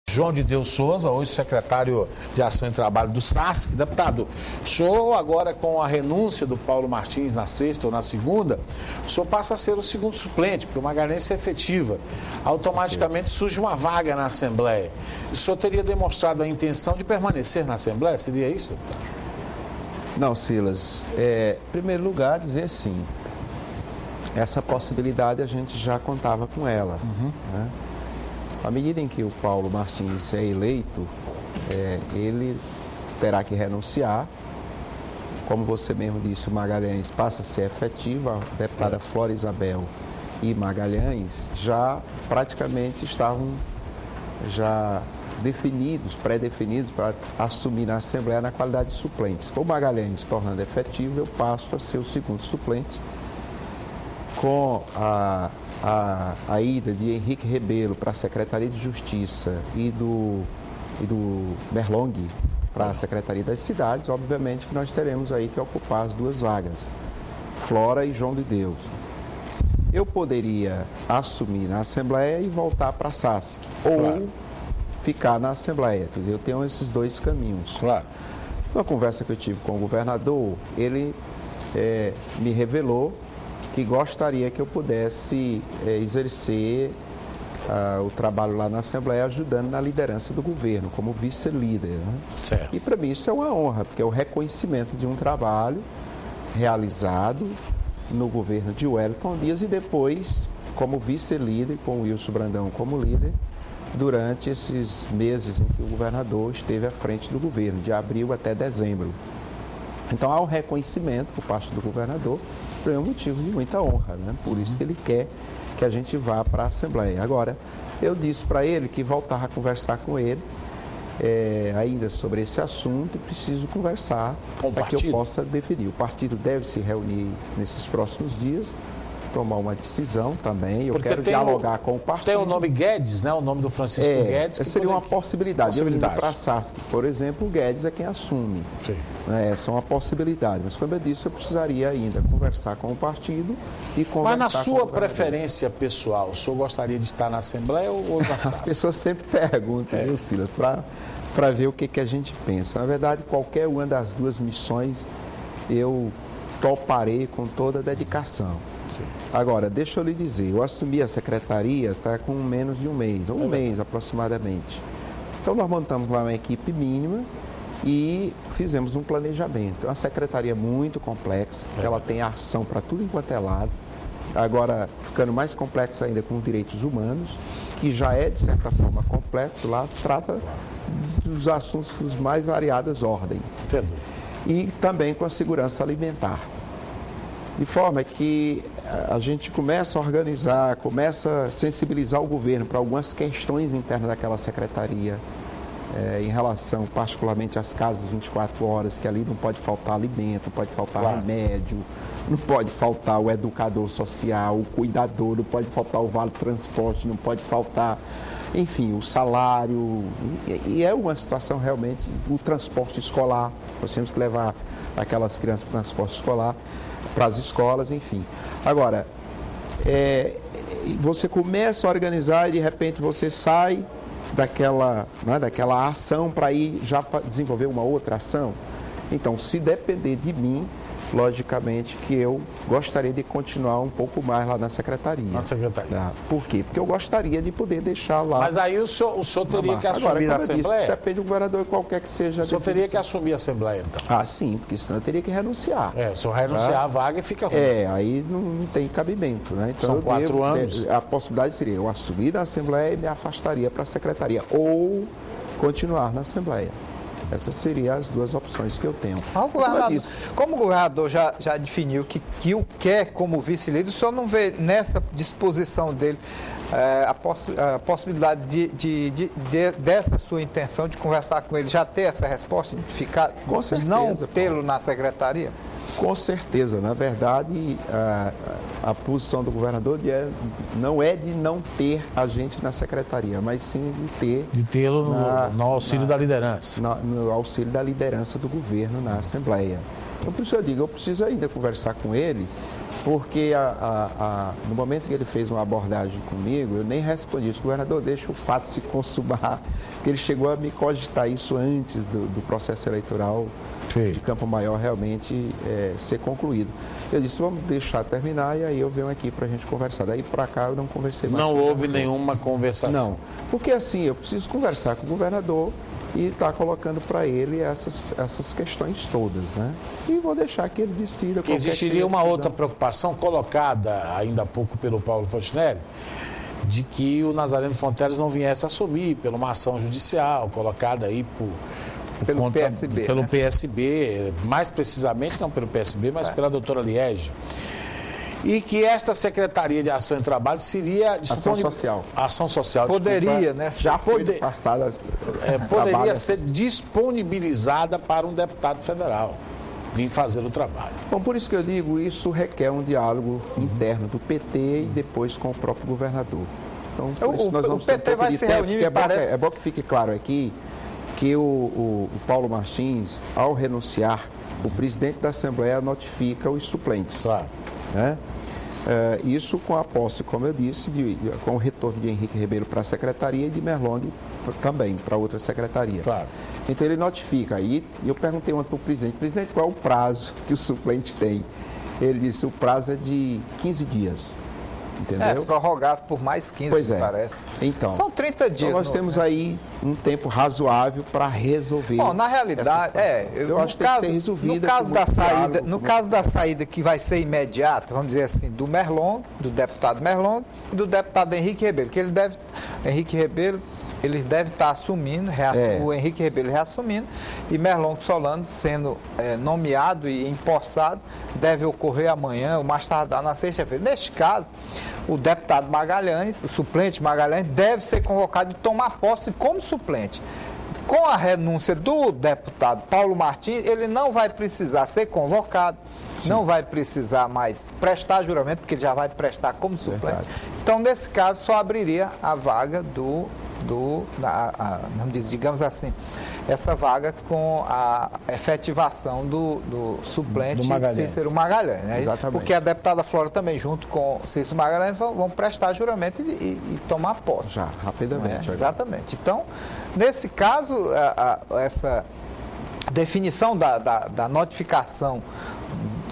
João de Deus Souza, hoje secretário de Ação e Trabalho do SASC. Deputado, o senhor agora com a renúncia do Paulo Martins na sexta ou na segunda, o senhor passa a ser o segundo suplente, porque o Magalhães é efetiva. Automaticamente surge uma vaga na Assembleia. O senhor teria demonstrado a intenção de permanecer na Assembleia? Seria isso, deputado? Não, Silas. Em primeiro lugar, dizer sim. Essa possibilidade a gente já contava com ela. Né? À medida em que o Paulo Martins é eleito, ele terá que renunciar. Como você mesmo disse, o Magalhães passa a ser efetivo. A deputada Flora Isabel e Magalhães já praticamente estavam já definidos, pré-definidos para assumir na Assembleia na qualidade de suplentes. Com o Magalhães se tornando efetivo, eu passo a ser o segundo suplente. Com a ida de Henrique Rebelo para a Secretaria de Justiça e do Merlong para a Secretaria das Cidades, obviamente que nós teremos aí que ocupar as duas vagas, Flora e João de Deus. Eu poderia assumir na Assembleia e voltar para a SASC, ou ficar na Assembleia. Quer dizer, eu tenho esses dois caminhos. Claro. Numa conversa que eu tive com o governador, ele me revelou que gostaria que eu pudesse exercer o trabalho lá na Assembleia, ajudando na liderança do governo, como vice-líder. Né? Certo. E para mim isso é uma honra, porque é o reconhecimento de um trabalho realizado no governo de Wellington Dias e depois como vice-líder, com o Wilson Brandão como líder, durante esses meses em que o governador esteve à frente do governo, de abril até dezembro. Então há um reconhecimento por parte do governador, é um motivo de muita honra, né? Por isso que ele quer que a gente vá para a Assembleia. Agora, eu disse para ele que voltava a conversar com ele ainda sobre esse assunto e preciso conversar para que eu possa definir. O partido deve se reunir nesses próximos dias, tomar uma decisão também. Eu quero dialogar com o partido. Tem o nome Guedes, né? O nome do Francisco Guedes. Que seria uma possibilidade. Eu indo para a SASC, por exemplo, o Guedes é quem assume. Sim. Essa é uma possibilidade. Mas, como eu disse, eu precisaria ainda conversar com o partido e conversar com o Mas na sua preferência pessoal, o senhor gostaria de estar na Assembleia ou na SASC? As pessoas sempre perguntam, viu, Silas, para ver o que a gente pensa. Na verdade, qualquer uma das duas missões eu toparei com toda a dedicação. Sim. Agora, deixa eu lhe dizer, eu assumi a secretaria com menos de um mês, ou um mês aproximadamente. Então, nós montamos lá uma equipe mínima e fizemos um planejamento. É uma secretaria muito complexa, ela tem ação para tudo enquanto é lado. Agora, ficando mais complexa ainda com os direitos humanos, que já é, de certa forma, complexo, lá se trata dos assuntos dos mais variadas ordens. Entendo. E também com a segurança alimentar. De forma que a gente começa a organizar, começa a sensibilizar o governo para algumas questões internas daquela secretaria, em relação particularmente às casas 24 horas, que ali não pode faltar alimento, não pode faltar remédio, não pode faltar o educador social, o cuidador, não pode faltar o vale-transporte, não pode faltar, enfim, o salário. E é uma situação realmente, o transporte escolar, nós temos que levar aquelas crianças para o transporte escolar, para as escolas, enfim. Agora, você começa a organizar e de repente você sai daquela ação para ir já desenvolver uma outra ação. Então, se depender de mim, logicamente que eu gostaria de continuar um pouco mais lá na secretaria. Na secretaria. Por quê? Porque eu gostaria de poder deixar lá. Mas aí o senhor teria que assumir a Assembleia? Disse, depende do governador, qualquer que seja a definição. O senhor teria que assumir a Assembleia, então? Ah, sim, porque senão eu teria que renunciar. O senhor renunciar à vaga e fica ruim. Aí não tem cabimento, né? Então, são 4 anos. A possibilidade seria eu assumir a Assembleia e me afastaria para a secretaria, ou continuar na Assembleia. Essas seriam as duas opções que eu tenho. Como o governador já definiu que o quer como vice-líder, o senhor não vê nessa disposição dele a possibilidade dessa sua intenção de conversar com ele, já ter essa resposta, de ficar, com certeza, não tê-lo na secretaria? Com certeza. Na verdade, a posição do governador não é de não ter a gente na secretaria, mas sim de ter... De tê-lo no auxílio da liderança. No auxílio da liderança do governo na Assembleia. Então, por isso eu digo, eu preciso ainda conversar com ele Porque no momento que ele fez uma abordagem comigo, eu nem respondi isso. Governador, deixa o fato se consumar, porque ele chegou a me cogitar isso antes do processo eleitoral de Campo Maior realmente ser concluído. Eu disse, vamos deixar terminar e aí eu venho aqui para a gente conversar. Daí para cá eu não conversei mais. Não houve nenhuma conversação? Não, porque assim, eu preciso conversar com o governador e estar colocando para ele essas questões todas, né? E vou deixar que ele decida. Que existiria uma outra preocupação colocada ainda há pouco pelo Paulo Fontinelli, de que o Nazareno Fonteles não viesse assumir por uma ação judicial colocada aí pelo PSB. Pelo PSB, mais precisamente não pelo PSB, mas pela doutora Liege. E que esta Secretaria de Ação e Trabalho seria... Ação Social. Ação Social, poderia, desculpa, né? Já foi passada. Poderia ser disponibilizada para um deputado federal vir fazer o trabalho. Bom, por isso que eu digo, isso requer um diálogo interno do PT e depois com o próprio governador. Então, por isso nós vamos o PT vai se reunir, é bom que fique claro aqui que o Paulo Martins, ao renunciar, o presidente da Assembleia notifica os suplentes. Claro. Né? Isso com a posse, como eu disse, com o retorno de Henrique Rebelo para a secretaria e de Merlong também para outra secretaria. Claro. Então ele notifica. Aí eu perguntei ontem para o presidente, qual é o prazo que o suplente tem? Ele disse, o prazo é de 15 dias. Entendeu? Prorrogável por mais 15, pois me parece. Então, são 30 dias. Então nós temos aí um tempo razoável para resolver. Bom, na realidade, eu acho que tem que ser resolvida. No caso da saída que vai ser imediata, vamos dizer assim, do Merlong, do deputado Merlong e do deputado Henrique Rebelo, que Henrique Rebelo, eles devem estar assumindo, o Henrique Rebelo reassumindo, e Merlong Solano sendo nomeado e empossado, deve ocorrer amanhã, ou mais tardar na sexta-feira. Neste caso, o deputado Magalhães, o suplente Magalhães, deve ser convocado e tomar posse como suplente. Com a renúncia do deputado Paulo Martins, ele não vai precisar ser convocado, não vai precisar mais prestar juramento, porque ele já vai prestar como suplente. Verdade. Então, nesse caso, só abriria a vaga digamos assim, essa vaga com a efetivação do suplente Cícero Magalhães. Né? Exatamente. Porque a deputada Flora também, junto com Cícero Magalhães, vão prestar juramento e tomar posse. Já, rapidamente. Exatamente. Então, nesse caso, essa definição da notificação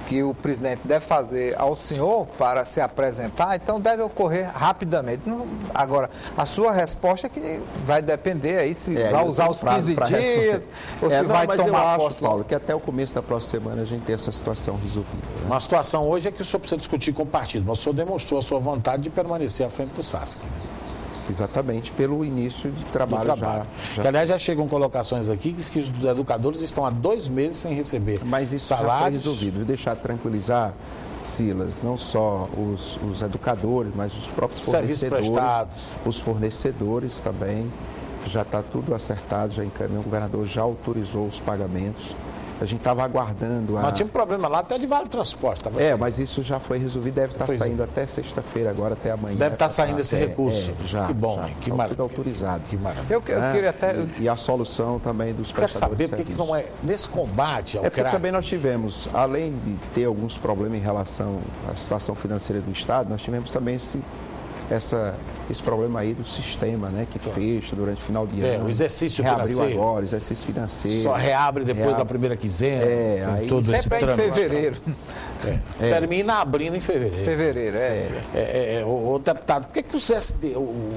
que o presidente deve fazer ao senhor para se apresentar, então deve ocorrer rapidamente. Agora, a sua resposta é que vai depender aí se vai usar os 15 dias ou se vai tomar posse. Paulo, que até o começo da próxima semana a gente tem essa situação resolvida. Né? Uma situação hoje é que o senhor precisa discutir com o partido, mas o senhor demonstrou a sua vontade de permanecer à frente do SASC. Exatamente, pelo início de trabalho. Que, aliás, já chegam colocações aqui que os educadores estão há 2 meses sem receber salários. Mas isso já foi resolvido. Vou deixar tranquilizar, Silas, não só os educadores, mas os próprios fornecedores. Os fornecedores também. Já está tudo acertado, já encaminhou, o governador já autorizou os pagamentos. A gente estava aguardando Mas tinha um problema lá até de vale transporte. Mas isso já foi resolvido, deve estar saindo até sexta-feira, agora até amanhã. Deve estar saindo esse recurso. Já. Que bom, já, que maravilha. Tudo autorizado. Que maravilha. Eu queria até... E a solução também dos prestadores de serviço. Quero saber por que não é nesse combate ao porque crack. Também nós tivemos, além de ter alguns problemas em relação à situação financeira do Estado, nós tivemos também esse problema aí do sistema, né, que fecha durante o final de ano. O exercício reabriu financeiro. Agora, o exercício financeiro. Só reabre depois da primeira quinzena. Aí todo sempre esse em fevereiro. Termina abrindo em fevereiro. Fevereiro, deputado, por que os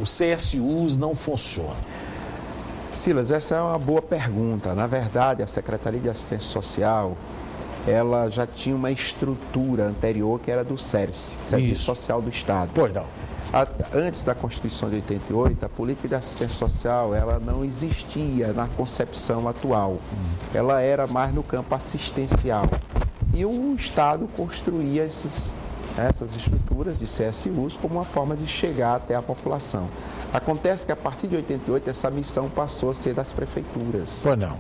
CSUs não funcionam? Silas, essa é uma boa pergunta. Na verdade, a Secretaria de Assistência Social, ela já tinha uma estrutura anterior que era do SERSE, Serviço Social do Estado. Pois não. Antes da Constituição de 88, a política de assistência social ela não existia na concepção atual. Ela era mais no campo assistencial. E o Estado construía essas estruturas de CSUs como uma forma de chegar até a população. Acontece que a partir de 88 essa missão passou a ser das prefeituras. Pois não.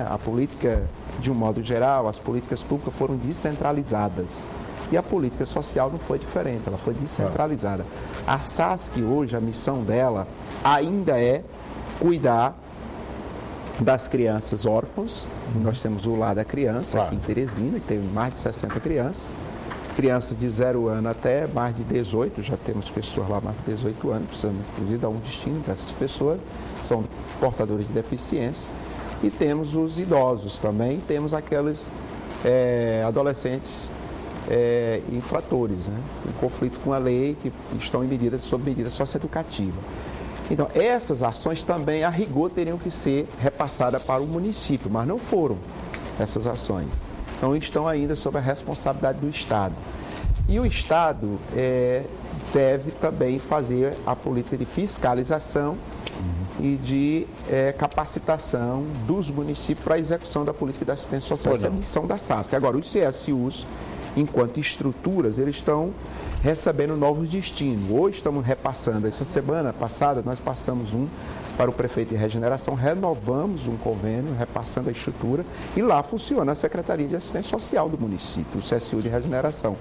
A política, de um modo geral, as políticas públicas foram descentralizadas. E a política social não foi diferente, ela foi descentralizada. A SASC hoje, a missão dela ainda é cuidar das crianças órfãs. Nós temos o Lar da Criança, aqui em Teresina, que tem mais de 60 crianças. crianças de 0 ano até mais de 18, já temos pessoas lá mais de 18 anos, precisamos inclusive dar um destino para essas pessoas, que são portadores de deficiência. E temos os idosos também, temos aqueles adolescentes infratores, né, em conflito com a lei, que estão sob medida socioeducativa. Então, essas ações também, a rigor, teriam que ser repassadas para o município, mas não foram essas ações. Então, estão ainda sob a responsabilidade do Estado. E o Estado deve também fazer a política de fiscalização e de capacitação dos municípios para a execução da política de assistência social. Essa é a missão da SASC. Agora, os CSUs, enquanto estruturas, eles estão recebendo novos destinos. Hoje estamos repassando, essa semana passada nós passamos um para o prefeito de Regeneração, renovamos um convênio, repassando a estrutura, e lá funciona a Secretaria de Assistência Social do município, o CSU de Regeneração.